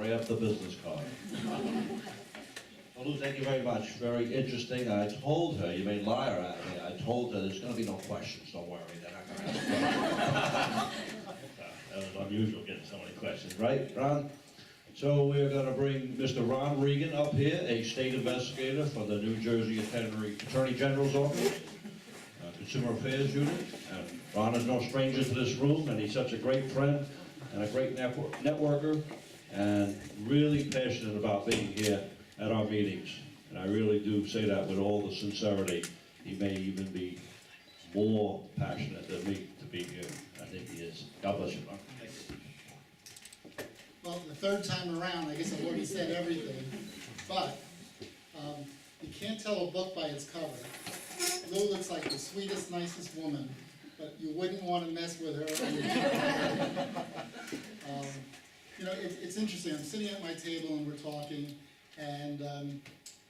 right up the business card. Well, Lou, thank you very much. Very interesting. I told her, you may liar at me, I told her there's going to be no questions, don't worry, they're not going to ask questions. That was unusual getting so many questions, right, Ron? So we're going to bring Mr. Ronald Regen up here, a state investigator for the New Jersey Attorney General's Office, Consumer Affairs Unit. And Ron is no stranger to this room, and he's such a great friend and a great networker, and really passionate about being here at our meetings. And I really do say that with all the sincerity. He may even be more passionate than me to be here. I think he is. God bless you, Ron. Thank you. Well, the third time around, I guess I've already said everything, but you can't tell a book by its cover. Lou looks like the sweetest, nicest woman, but you wouldn't want to mess with her. You know, it's interesting. I'm sitting at my table and we're talking, and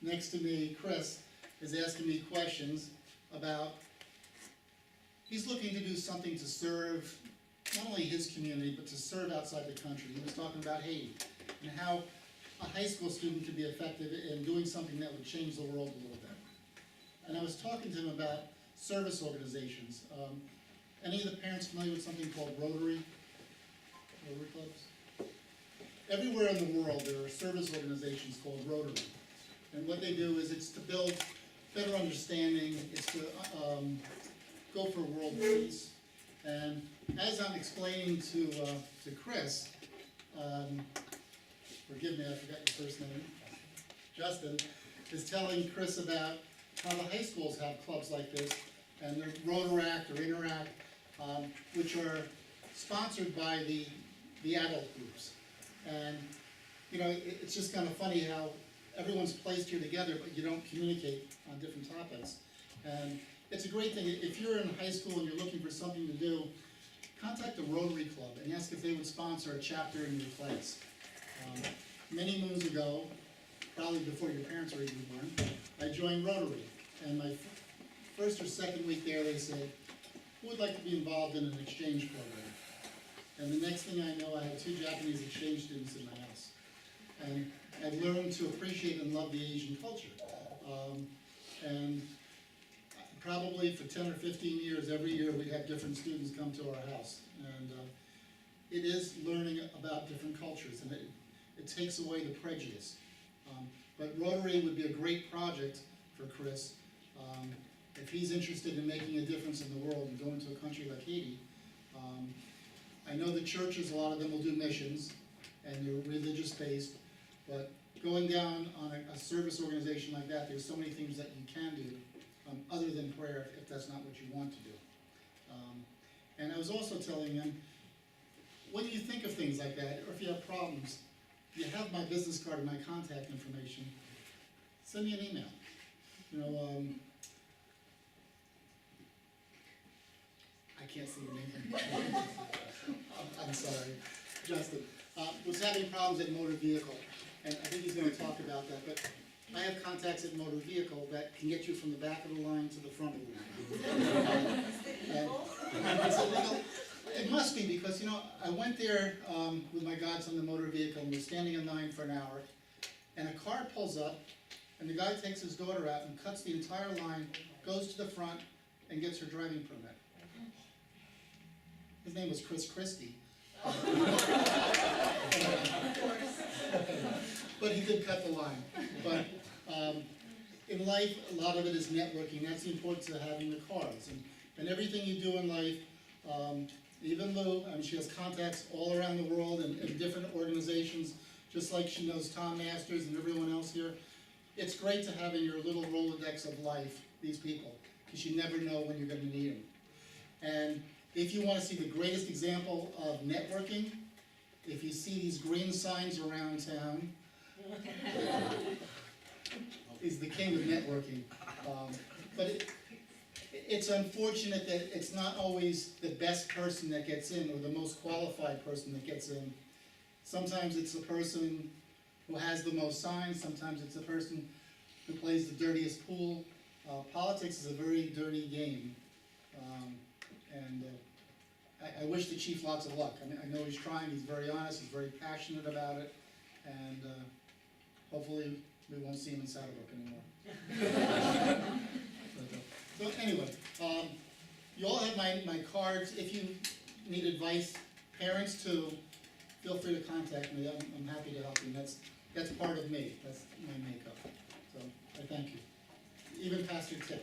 next to me, Chris is asking me questions about, he's looking to do something to serve not only his community, but to serve outside the country. He was talking about Haiti and how a high school student could be effective in doing something that would change the world a little bit. And I was talking to him about service organizations. Any of the parents familiar with something called Rotary clubs? Everywhere in the world there are service organizations called Rotary. And what they do is it's to build better understanding, it's to go for world peace. And as I'm explaining to Chris, forgive me, I forgot your first name, Justin, is telling Chris about how the high schools have clubs like this, and they're Rotaract or Interact, which are sponsored by the adult groups. And, you know, it's just kind of funny how everyone's placed here together, but you don't communicate on different topics. And it's a great thing. If you're in high school and you're looking for something to do, contact the Rotary Club and ask if they would sponsor a chapter in your class. Many moons ago, probably before your parents were even born, I joined Rotary. And my first or second week there, they said, who would like to be involved in an exchange program? And the next thing I know, I had 2 Japanese exchange students in my house. And I've learned to appreciate and love the Asian culture. And probably for 10 or 15 years, every year we have different students come to our house. And it is learning about different cultures, and it takes away the prejudice. But Rotary would be a great project for Chris. If he's interested in making a difference in the world and going to a country like Haiti. I know the churches, a lot of them will do missions, and they're religious-based, but going down on a service organization like that, there's so many things that you can do other than prayer, if that's not what you want to do. And I was also telling him, when you think of things like that, or if you have problems, you have my business card and my contact information, send me an email. You know, I can't see your name. I'm sorry, Justin. Was having problems at motor vehicle, and I think he's going to talk about that, but I have contacts at motor vehicle that can get you from the back of the line to the front of the line. It's illegal. It must be, because, you know, I went there with my godson, the motor vehicle, and we're standing in line for an hour, and a car pulls up, and the guy takes his daughter out and cuts the entire line, goes to the front, and gets her driving permit. His name was Chris Christie. But he did cut the line. But in life, a lot of it is networking. That's the importance of having the cards. And everything you do in life, even Lou, I mean, she has contacts all around the world in different organizations, just like she knows Tom Masters and everyone else here. It's great to have in your little Rolodex of life these people, because you never know when you're going to need them. And if you want to see the greatest example of networking, if you see these green signs around town, he's the king of networking. But it's unfortunate that it's not always the best person that gets in, or the most qualified person that gets in. Sometimes it's the person who has the most signs, sometimes it's the person who plays the dirtiest pool. Politics is a very dirty game. I wish the chief lots of luck. I know he's trying, he's very honest, he's very passionate about it, and hopefully we won't see him in Saddlebrook anymore. So anyway, you all have my cards. If you need advice, parents too, feel free to contact me. I'm happy to help you. That's part of me. That's my makeup. So I thank you. Even Pastor Tim.